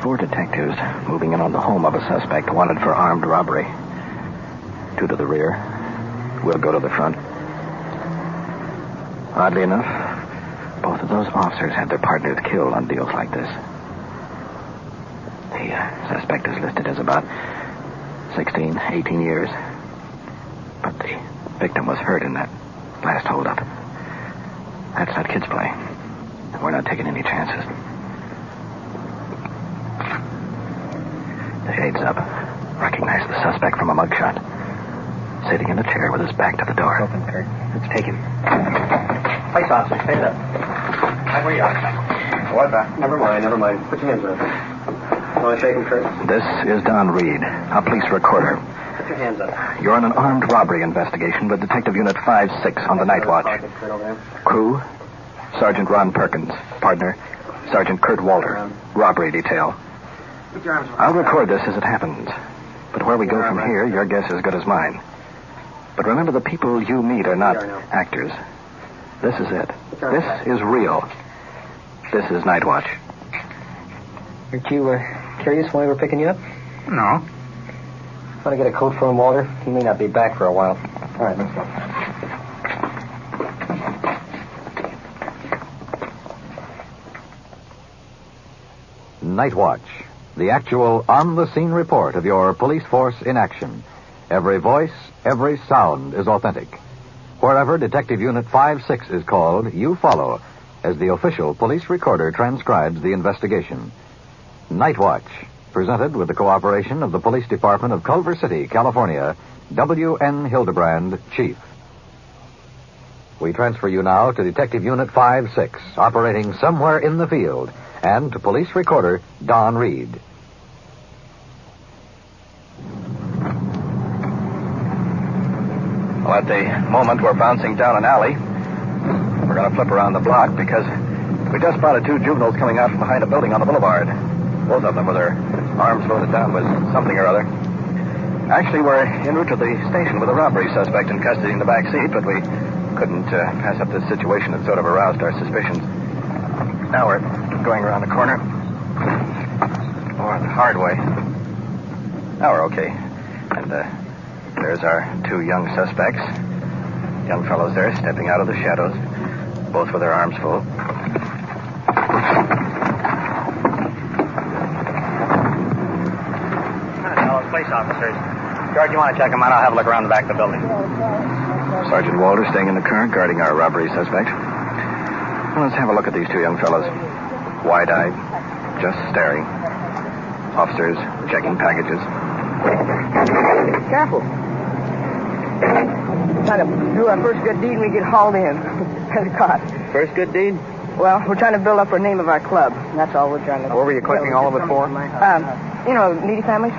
4 detectives moving in on the home of a suspect wanted for armed robbery. 2 to the rear. We'll go to the front. Oddly enough, both of those officers had their partners killed on deals like this. The suspect is listed as about 16, 18 years. But the victim was hurt in that last holdup. That's not kids' play. We're not taking any chances. The shade's up. Recognize the suspect from a mugshot. Sitting in a chair with his back to the door. Open, Kurt. Let's take him. Place officer, stand up. Right where you are. What? Never mind. Put your hands up. Want to shake him, Kurt? This is Don Reed, a police recorder. Put your hands up. You're on an armed robbery investigation with Detective Unit 5-6 on the night watch. Crew, Sergeant Ron Perkins. Partner, Sergeant Kurt Walter. Robbery detail. I'll record this as it happens. But where we go from here, your guess is as good as mine. But remember, the people you meet are not actors. This is it. This is real. This is Night Watch. Aren't you curious why we're picking you up? No. Want to get a coat for him, Walter? He may not be back for a while. All right, let's go. Night Watch, the actual on-the-scene report of your police force in action. Every voice, every sound is authentic. Wherever Detective Unit 5-6 is called, you follow as the official police recorder transcribes the investigation. Night Watch, presented with the cooperation of the Police Department of Culver City, California, W.N. Hildebrand, Chief. We transfer you now to Detective Unit 5-6, operating somewhere in the field, and to Police Recorder Don Reed. Well, at the moment, we're bouncing down an alley. We're going to flip around the block because we just spotted 2 juveniles coming out from behind a building on the boulevard. Both of them with their arms loaded down with something or other. Actually, we're en route to the station with a robbery suspect in custody in the back seat, but we couldn't pass up this situation that sort of aroused our suspicions. Now we're going around the corner. Or the hard way. Now we're okay. And there's our 2 young suspects. Young fellows there stepping out of the shadows, both with their arms full. Police officers. George, you want to check them out? I'll have a look around the back of the building. Sergeant Walter staying in the car, guarding our robbery suspect. Well, let's have a look at these 2 young fellows. Wide-eyed, just staring. Officers checking packages. Careful. Trying to do our first good deed and we get hauled in. Caught. First good deed? Well, we're trying to build up our name of our club. That's all we're trying to do. What were you collecting all of it for? Needy families.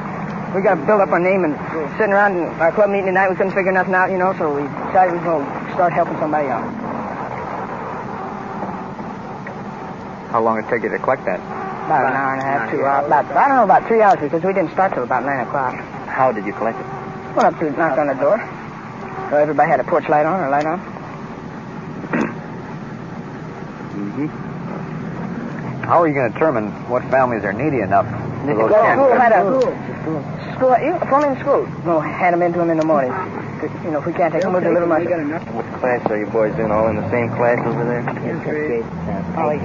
We got to build up our name, and sitting around in our club meeting tonight, we couldn't figure nothing out, so we decided we were going to start helping somebody out. How long did it take you to collect that? About an hour and a half, 2 hours. About 3 hours, because we didn't start till about 9 o'clock. How did you collect it? Went up to knocked on the door. So everybody had a porch light on or light on. Mm-hmm. How are you going to determine what families are needy enough for those Plumbing school. We'll hand them into them in the morning. If we can't take them, we'll deliver them. What class are you boys in? All in the same class over there? Yes, all 8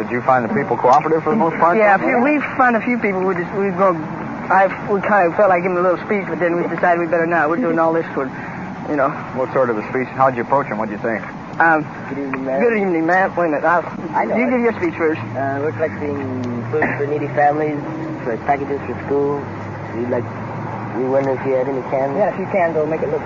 Did you find the people cooperative for the most part? Yeah, we found a few people. We kind of felt like giving a little speech, but then we decided we better not. We're doing all this for, What sort of a speech? How'd you approach them? What'd you say? Good evening, ma'am. Good evening, ma'am. Wait a minute. You give your speech first. We're collecting food for needy families, for packages for school. We wonder if you had any cans. Yeah, if you can, go make it look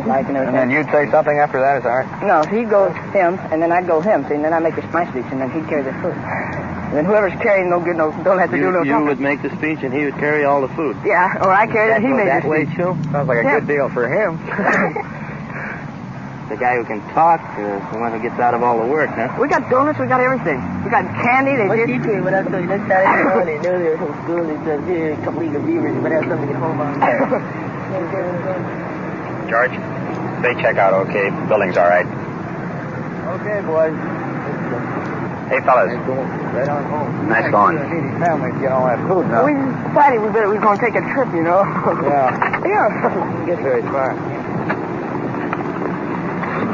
like and everything. And then you'd say something after that, is that right? No, he'd go him, and then I'd go him, see, and then I make my speech, and then he'd carry the food. And then whoever's carrying don't have to do no talking. You would make the speech, and he would carry all the food. Yeah, or I carry it, and he made that the way, speech. too? Sounds like a good deal for him. The guy who can talk, the one who gets out of all the work, huh? We got donuts, we got everything. We got candy. What did he do? When I told you next Saturday morning, they knew they were from school. They said, here, a couple of beavers, but have something to get home on. George, they check out okay. Building's all right. Okay, boys. Hey, fellas. Right on home. Nice going. Needy families get all that food now. We decided we were going to take a trip, you know. Yeah. Yeah. Didn't get very far.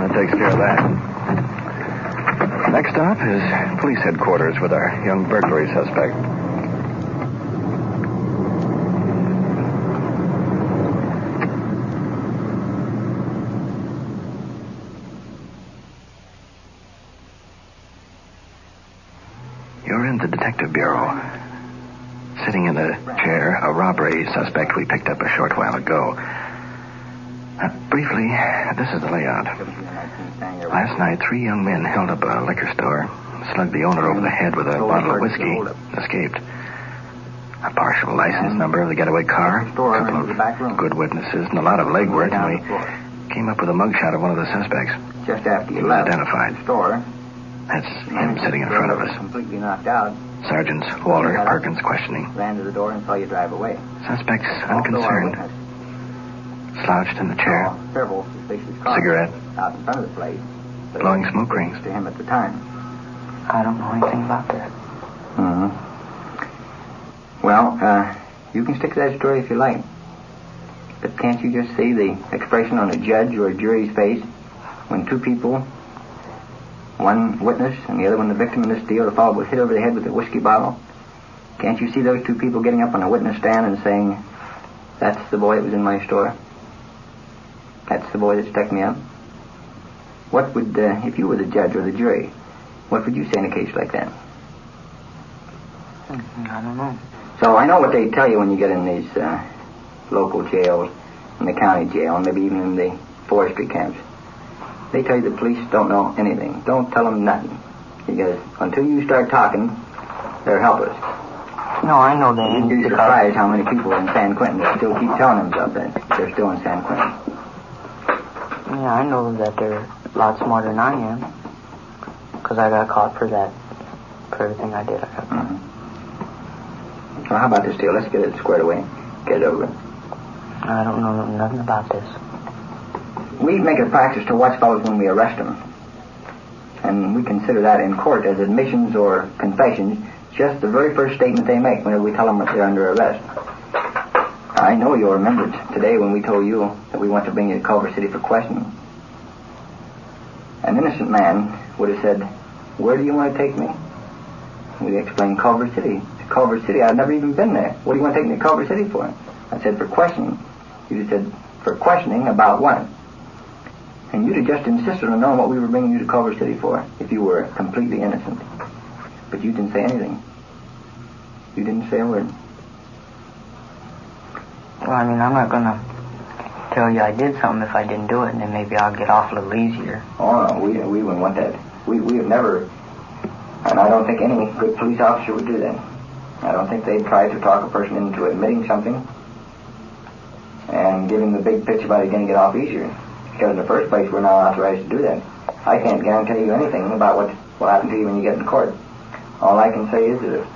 That takes care of that. Next stop is police headquarters with our young burglary suspect. You're in the Detective Bureau. Sitting in the chair, a robbery suspect we picked up a short while ago. Briefly, this is the layout. Last night, 3 young men held up a liquor store, slugged the owner over the head with a bottle of whiskey, escaped. A partial license number of the getaway car, a couple of good witnesses, and a lot of legwork, and we came up with a mugshot of one of the suspects. Just after He you was left identified. the store, That's him sitting in front of us. completely knocked out, Sergeants Waller, Perkins questioning. ran to the door and saw you drive away. Suspect's Also, our unconcerned, witness slouched in the chair, saw several suspicious cars cigarette, out in front of the place. but blowing no smoke rings. to him at the time. I don't know anything about that. Mm-hmm. Well, you can stick to that story if you like. But can't you just see the expression on a judge or a jury's face when 2 people, one witness and the other one the victim in this deal, the fellow was hit over the head with a whiskey bottle? Can't you see those 2 people getting up on a witness stand and saying, "That's the boy that was in my store. That's the boy that stuck me up"? What would, if you were the judge or the jury, what would you say in a case like that? I don't know. So I know what they tell you when you get in these local jails, in the county jail, and maybe even in the forestry camps. They tell you the police don't know anything. Don't tell them nothing. Because until you start talking, they're helpless. No, I know that. You'd be surprised how many people in San Quentin that still keep telling themselves that they're still in San Quentin. Yeah, I know that they're a lot smarter than I am. Because I got caught for that, for everything I did. Mm-hmm. Well, how about this deal? Let's get it squared away. Get it over with. I don't know nothing about this. We make it a practice to watch fellows when we arrest them. And we consider that in court as admissions or confessions, just the very first statement they make whenever we tell them that they're under arrest. I know you'll remember it today when we told you that we want to bring you to Culver City for questioning. An innocent man would have said, "Where do you want to take me?" We explained Culver City. Culver City, I've never even been there. What do you want to take me to Culver City for? I said, "For questioning." You said, "For questioning about what?" And you'd have just insisted on knowing what we were bringing you to Culver City for if you were completely innocent. But you didn't say anything. You didn't say a word. Well, I mean, I'm not going to tell you I did something if I didn't do it, and then maybe I'll get off a little easier. Oh, no, we wouldn't want that. We have never, and I don't think any good police officer would do that. I don't think they'd try to talk a person into admitting something and give him the big pitch about it going to get off easier. Because in the first place, we're not authorized to do that. I can't guarantee you anything about what will happen to you when you get in court. All I can say is that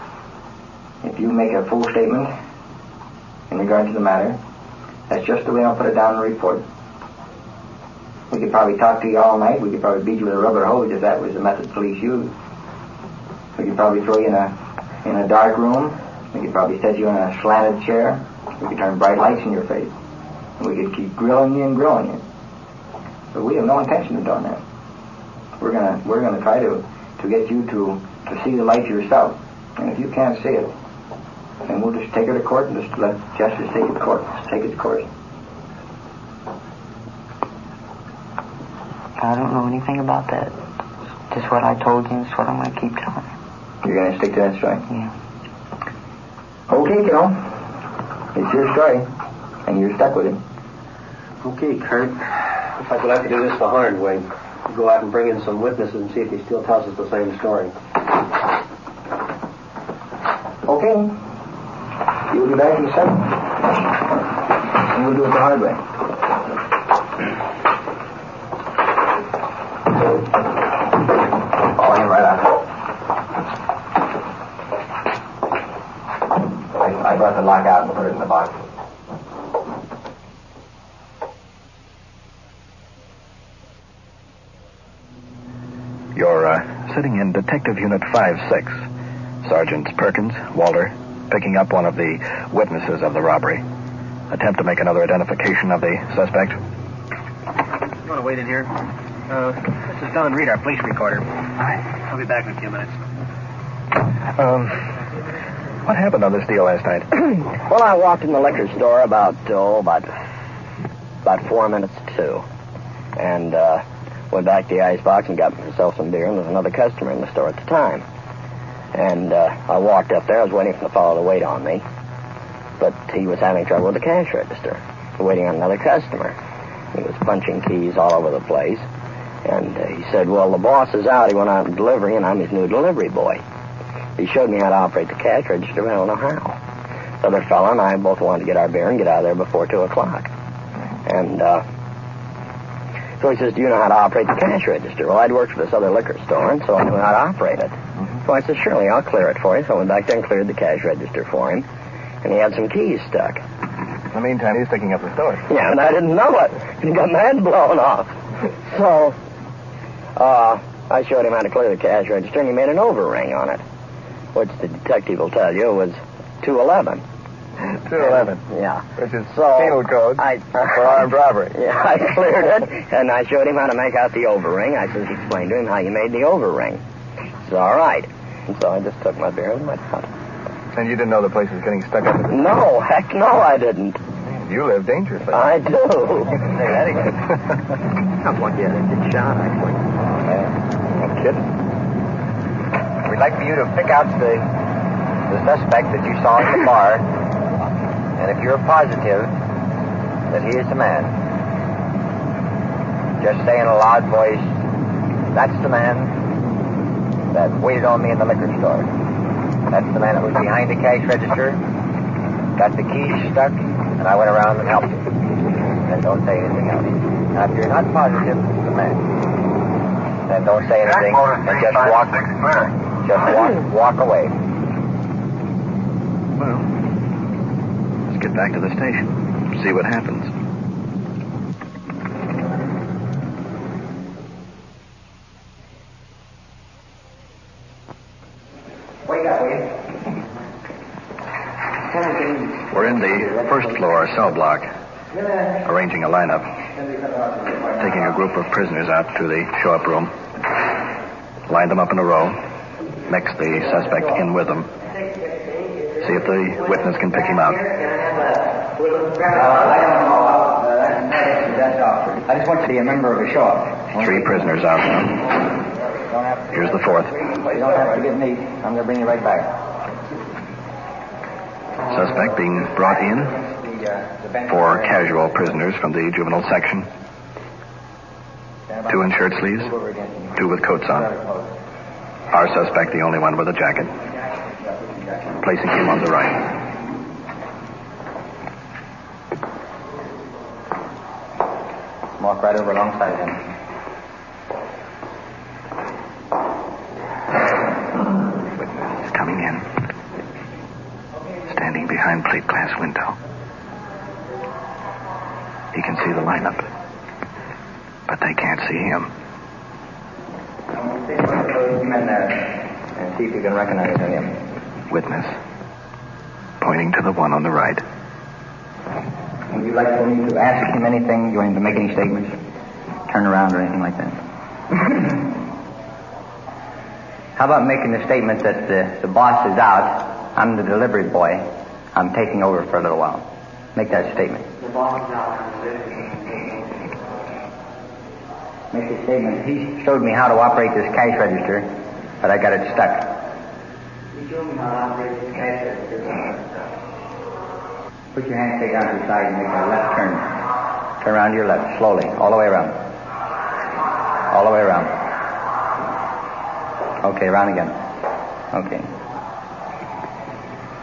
if you make a full statement in regard to the matter, that's just the way I'll put it down in the report. We could probably talk to you all night. We could probably beat you with a rubber hose if that was the method police used. We could probably throw you in a dark room. We could probably set you in a slanted chair. We could turn bright lights in your face. And we could keep grilling you and grilling you. But we have no intention of doing that. We're gonna try to get you to see the light yourself. And if you can't see it, then we'll just take her to court and just let justice take its course. I don't know anything about that. Just what I told you, and it's what I'm going to keep telling you. You're gonna stick to that story? Yeah. Okay, kiddo. It's your story, and you're stuck with it. Okay, Kurt. Looks like we'll have to do this the hard way. Go out and bring in some witnesses and see if he still tells us the same story. Okay. You'll be back in 7. And we'll do it the hard way. Follow him right out. I brought the lock out and put it in the box. Your sitting in Detective Unit 5-6. Sergeants Perkins, Walter, picking up one of the witnesses of the robbery. Attempt to make another identification of the suspect. You want to wait in here? This is Don Reed, our police recorder. I'll be back in a few minutes. What happened on this deal last night? Well, I walked in the liquor store about 4 minutes to 2. And went back to the icebox and got myself some beer, and there was another customer in the store at the time. And I walked up there. I was waiting for the fellow to wait on me. But he was having trouble with the cash register, waiting on another customer. He was punching keys all over the place. And he said, well, the boss is out. He went out on delivery, and I'm his new delivery boy. He showed me how to operate the cash register, but I don't know how. The other fellow and I both wanted to get our beer and get out of there before 2 o'clock. And so he says, do you know how to operate the cash register? Well, I'd worked for this other liquor store, and so I knew how to operate it. So I said, surely, I'll clear it for you. So I went back there and cleared the cash register for him. And he had some keys stuck. In the meantime, he's sticking up the store. Yeah, and I didn't know it. He got my head blown off. So I showed him how to clear the cash register, and he made an overring on it, which the detective will tell you was 211. 211. Yeah. Which is penal code for armed robbery. Yeah, I cleared it, and I showed him how to make out the overring. I just explained to him how you made the overring. He said, all right. And so I just took my beer and went out. And you didn't know the place was getting stuck up? No, heck no, I didn't. You live dangerously. I do. Say that again. I'm lucky I didn't get shot, actually. No kidding. We'd like for you to pick out the suspect that you saw in the bar, and if you're positive that he is the man, just say in a loud voice, that's the man that waited on me in the liquor store. That's the man that was behind the cash register, got the keys stuck, and I went around and helped him. And don't say anything else. Now, if you're not positive it's the man, then don't say anything and just walk away. Well, let's get back to the station. See what happens. Wake up, will you? We're in the first floor cell block, arranging a lineup, taking a group of prisoners out to the show-up room, line them up in a row, mix the suspect in with them, see if the witness can pick him out. I just want you to be a member of a show-up. 3 prisoners out now. Here's the 4th. You don't have to get me. I'm going to bring you right back. Suspect being brought in. 4 casual prisoners from the juvenile section. 2 in shirt sleeves, 2 with coats on. Our suspect, the only one with a jacket. Placing him on the right. Walk right over alongside him. Witness is coming in. Standing behind plate glass window. He can see the lineup, but they can't see him. Take one of those men there and see if you can recognize him. Witness, pointing to the one on the right. Would you like for me to ask him anything? You want him to make any statements? Turn around or anything like that? How about making the statement that the boss is out, I'm the delivery boy, I'm taking over for a little while. Make that statement. The boss is out. Make the statement. He showed me how to operate this cash register, but I got it stuck. He showed me how to operate this cash register. Put your hand straight down to the side and make a left turn. Turn around to your left, slowly, all the way around. All the way around. Okay, round again. Okay.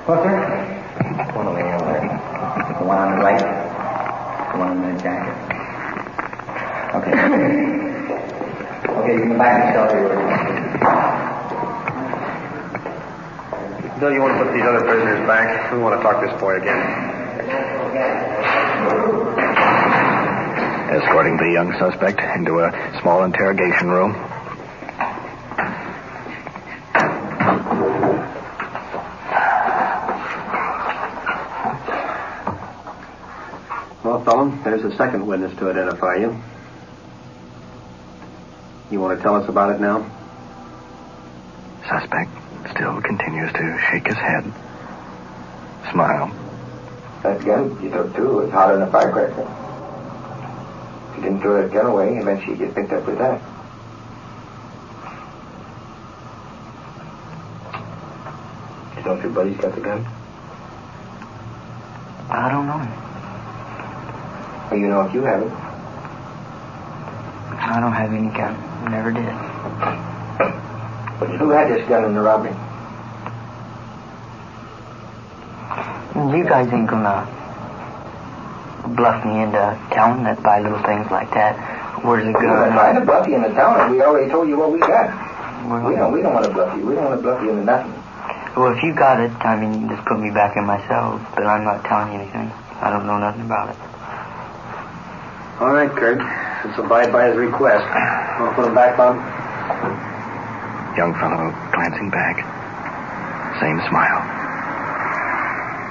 What, sir? One over there. The one on the right. The one in the jacket. Okay. Okay, you can go back and tell you. Bill, you want to put these other prisoners back? We want to talk to this boy again. Escorting the young suspect into a small interrogation room. Well, fella, there's a second witness to identify you. You want to tell us about it now? Suspect still continues to shake his head. Smile. That gun you took, too, was hotter than a firecracker. If you didn't throw that gun away, eventually you'd get picked up with that. You know if your buddy's got the gun? I don't know. Well, you know if you have it. I don't have any gun. Never did. Who had this gun in the robbery? You guys ain't gonna bluff me into telling that by little things like that. Where's the We're not gun? trying to bluff you into town, and we already told you what we got. Well, We don't want to bluff you. We don't want to bluff you into nothing. well, if you got it, I mean, you can just put me back in my cell, but I'm not telling you anything. I don't know nothing about it. All right, Kurt. Let's abide by his request. Want to put him back, Bob? Young fellow glancing back. Same smile.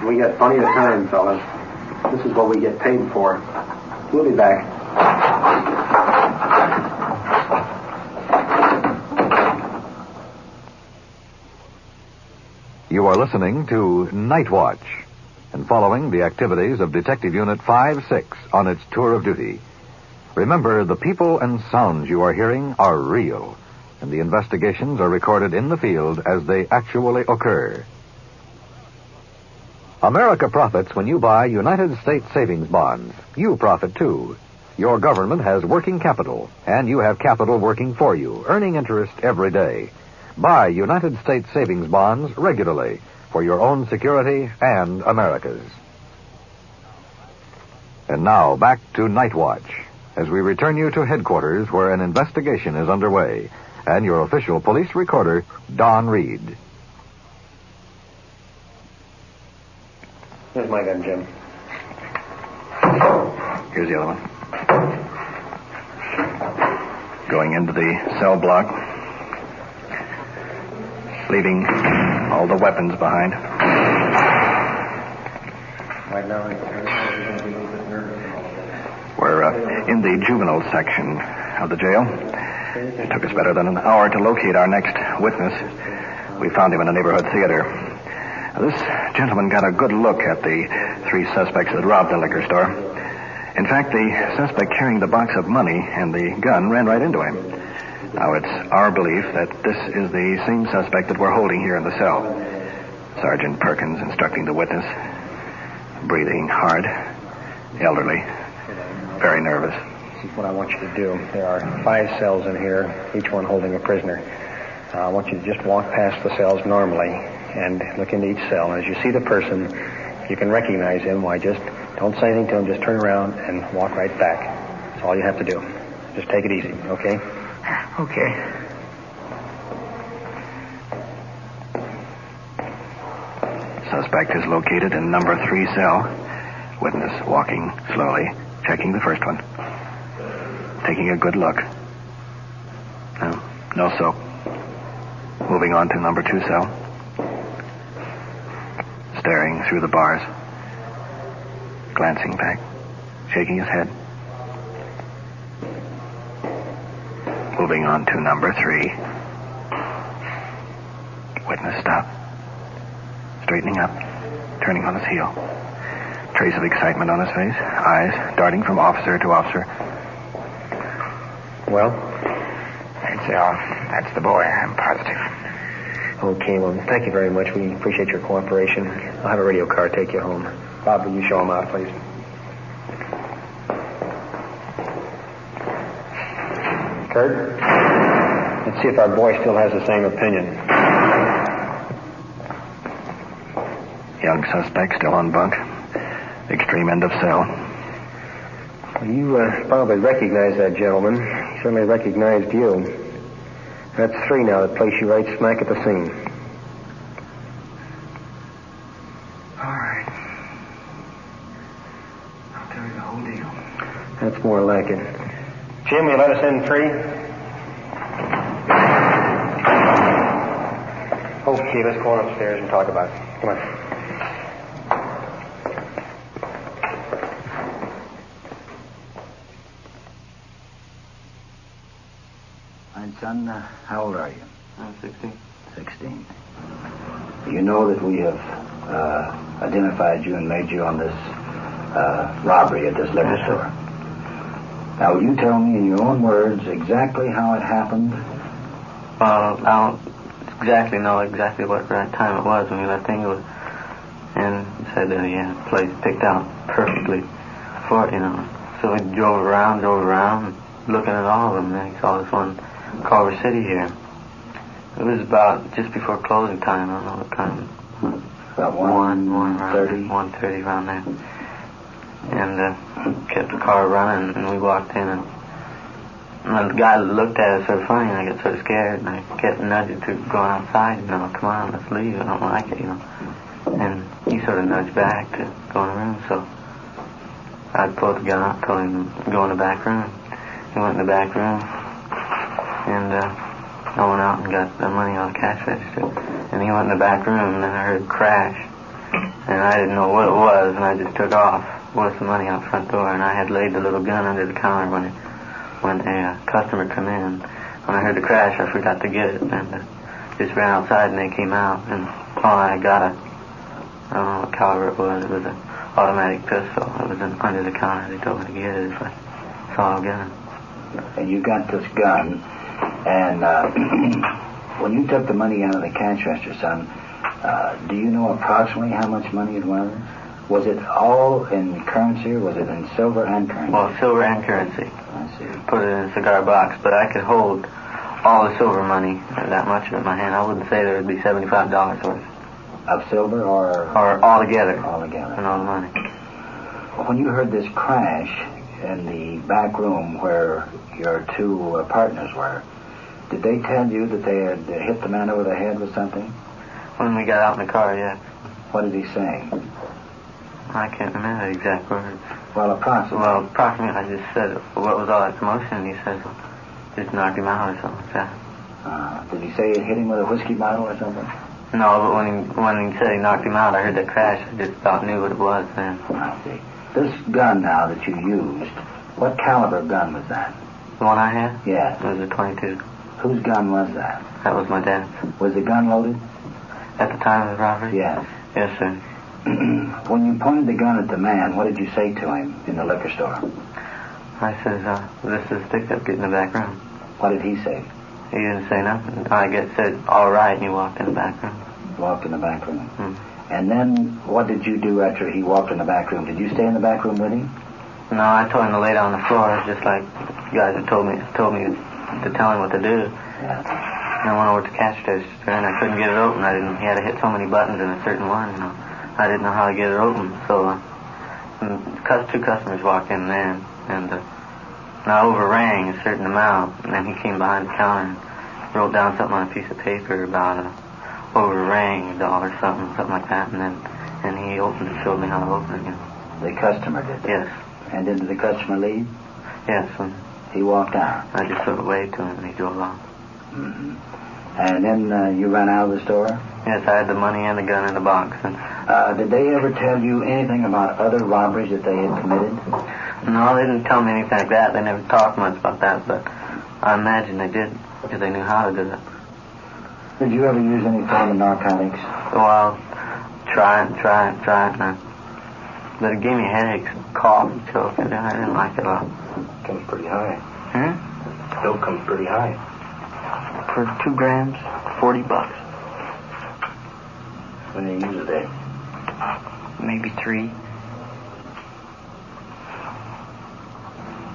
We got plenty of time, fellas. This is what we get paid for. We'll be back. You are listening to Night Watch and following the activities of Detective Unit 5-6 on its tour of duty. Remember, the people and sounds you are hearing are real, and the investigations are recorded in the field as they actually occur. America profits when you buy United States savings bonds. You profit too. Your government has working capital, and you have capital working for you, earning interest every day. Buy United States savings bonds regularly for your own security and America's. And now back to Night Watch as we return you to headquarters where an investigation is underway, and your official police recorder, Don Reed. Here's my gun, Jim. Here's the other one. Going into the cell block. Leaving all the weapons behind. Right now, We're in the juvenile section of the jail. It took us better than an hour to locate our next witness. We found him in a neighborhood theater. Now, this gentleman got a good look at the three suspects that robbed the liquor store. In fact, the suspect carrying the box of money and the gun ran right into him. Now, it's our belief that this is the same suspect that we're holding here in the cell. Sergeant Perkins instructing the witness. Breathing hard. Elderly. Very nervous. This is what I want you to do. There are 5 cells in here, each one holding a prisoner. I want you to just walk past the cells normally and look into each cell. And as you see the person, if you can recognize him, why, just don't say anything to him. Just turn around and walk right back. That's all you have to do. Just take it easy, okay? Okay. Suspect is located in number 3 cell. Witness walking slowly, checking the first one. Taking a good look. No soap. Moving on to number 2 cell. Staring through the bars. Glancing back. Shaking his head. Moving on to number 3. Witness stop. Straightening up. Turning on his heel. Trace of excitement on his face. Eyes darting from officer to officer. Well? That's the boy, I'm positive. Okay, well, thank you very much. We appreciate your cooperation. I'll have a radio car take you home. Bob, will you show him out, please? Kurt? Let's see if our boy still has the same opinion. Young suspect still on bunk. Extreme end of cell. You probably recognize that gentleman. He certainly recognized you. That's 3 now that place you right smack at the scene. All right. I'll tell you the whole deal. That's more like it. Jim, you let us in free? Okay, let's go on upstairs and talk about it. Come on. Son, how old are you? I'm 16. 16. You know that we have identified you and made you on this robbery at this liquor store. Now, will you tell me in your own words exactly how it happened? Well, I don't exactly know exactly what time it was when we left Inglewood. And said that he had the place picked out perfectly for it, So we drove around, looking at all of them, and then he saw this one, Culver City here. It was about just before closing time. I don't know what time. About 1:30? 1:30 around there. And kept the car running, and we walked in, and the guy looked at us sort of funny, and I got sort of scared, and I kept nudging to going outside, come on, let's leave, I don't like it, And he sort of nudged back to go in the room, so I pulled the gun out, told him to go in the back room. He went in the back room, and I went out and got the money on the cash register. And he went in the back room, and then I heard a crash. And I didn't know what it was, and I just took off with the money out the front door. And I had laid the little gun under the counter when a customer come in. When I heard the crash, I forgot to get it, and just ran outside, and they came out. And I got I don't know what caliber it was. It was an automatic pistol. It was under the counter. They told me to get it if I saw a gun. And you got this gun, and when you took the money out of the cash register, son, do you know approximately how much money it was? Was it all in currency, or was it in silver and currency? Well, silver and currency. I see. Put it in a cigar box, but I could hold all the silver money, that much of it in my hand. I wouldn't say there would be $75 worth. Of silver or all together? All together. And all the money. When you heard this crash in the back room where your two partners were, did they tell you that they had hit the man over the head with something? When we got out in the car, yes. What did he say? I can't remember the exact words. Well, approximately. Well, approximately, I just said, what was all that commotion? And he said, just knocked him out or something like that. Did he say it hit him with a whiskey bottle or something? No, but when he said he knocked him out, I heard that crash. I just about knew what it was then. I see. This gun now that you used, what caliber gun was that? The one I had? Yes. It was a .22. Whose gun was that? That was my dad's. Was the gun loaded? At the time of the robbery? Yes. Yes, sir. When you pointed the gun at the man, what did you say to him in the liquor store? I said, this is stick-up, get in the back room. What did he say? He didn't say nothing. I guess said, all right, and he walked in the back room. Walked in the back room. Mm. And then what did you do after he walked in the back room? Did you stay in the back room with him? No, I told him to lay down on the floor, just like you guys had told me to tell him what to do. Yeah. And I went over to the cash register, and I couldn't get it open. He had to hit so many buttons in a certain one, I didn't know how to get it open, so two customers walked in then, and I overrang a certain amount, and then he came behind the counter and wrote down something on a piece of paper about overrang $1 something like that, and he opened it, showed me how to open it. The customer did? Yes. And did the customer leave? Yes. He walked out? I just sort of waved to him, and he drove off. Mm-hmm. And then you ran out of the store? Yes, I had the money and the gun in the box. And did they ever tell you anything about other robberies that they had committed? No, they didn't tell me anything like that. They never talked much about that, but I imagine they did, because they knew how to do it. Did you ever use any form of narcotics? Well, try it, but it gave me headaches, cough, and choke, and I didn't like it at all. Comes pretty high. Still comes pretty high. For 2 grams, $40. When do you use a day? Maybe 3.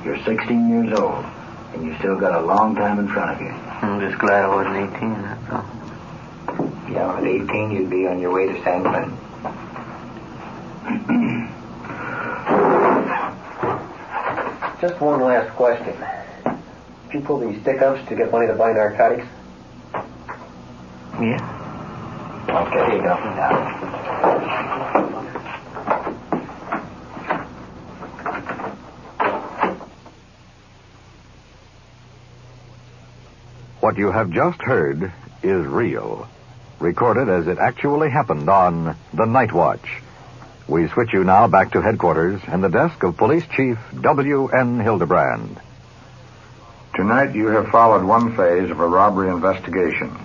You're 16 years old, and you still got a long time in front of you. I'm just glad I wasn't 18, that's all. Yeah, at 18, you'd be on your way to San Quentin. Just one last question. Did you pull these stick-ups to get money to buy narcotics? Yeah. Okay, here you go. What you have just heard is real, recorded as it actually happened on The Night Watch. We switch you now back to headquarters and the desk of Police Chief W.N. Hildebrand. Tonight you have followed one phase of a robbery investigation.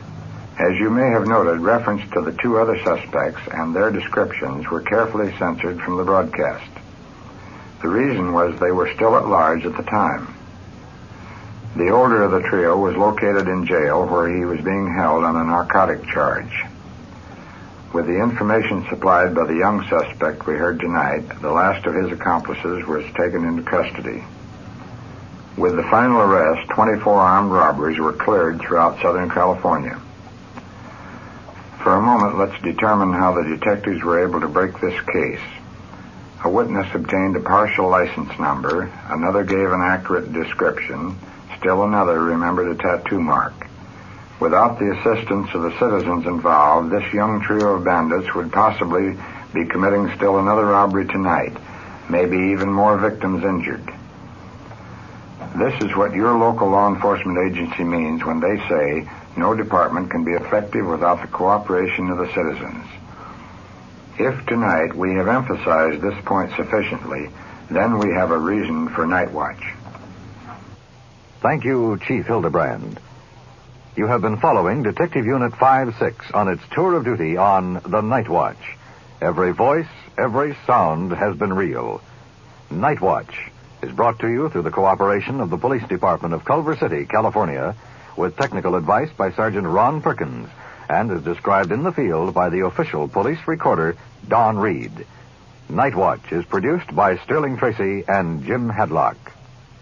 As you may have noted, reference to the two other suspects and their descriptions were carefully censored from the broadcast. The reason was they were still at large at the time. The older of the trio was located in jail where he was being held on a narcotic charge. With the information supplied by the young suspect we heard tonight, the last of his accomplices was taken into custody. With the final arrest, 24 armed robberies were cleared throughout Southern California. For a moment, let's determine how the detectives were able to break this case. A witness obtained a partial license number, another gave an accurate description, still another remembered a tattoo mark. Without the assistance of the citizens involved, this young trio of bandits would possibly be committing still another robbery tonight, maybe even more victims injured. This is what your local law enforcement agency means when they say no department can be effective without the cooperation of the citizens. If tonight we have emphasized this point sufficiently, then we have a reason for Night Watch. Thank you, Chief Hildebrand. You have been following Detective Unit 5-6 on its tour of duty on the Night Watch. Every voice, every sound has been real. Night Watch is brought to you through the cooperation of the Police Department of Culver City, California, with technical advice by Sergeant Ron Perkins, and is described in the field by the official police recorder, Don Reed. Night Watch is produced by Sterling Tracy and Jim Hadlock.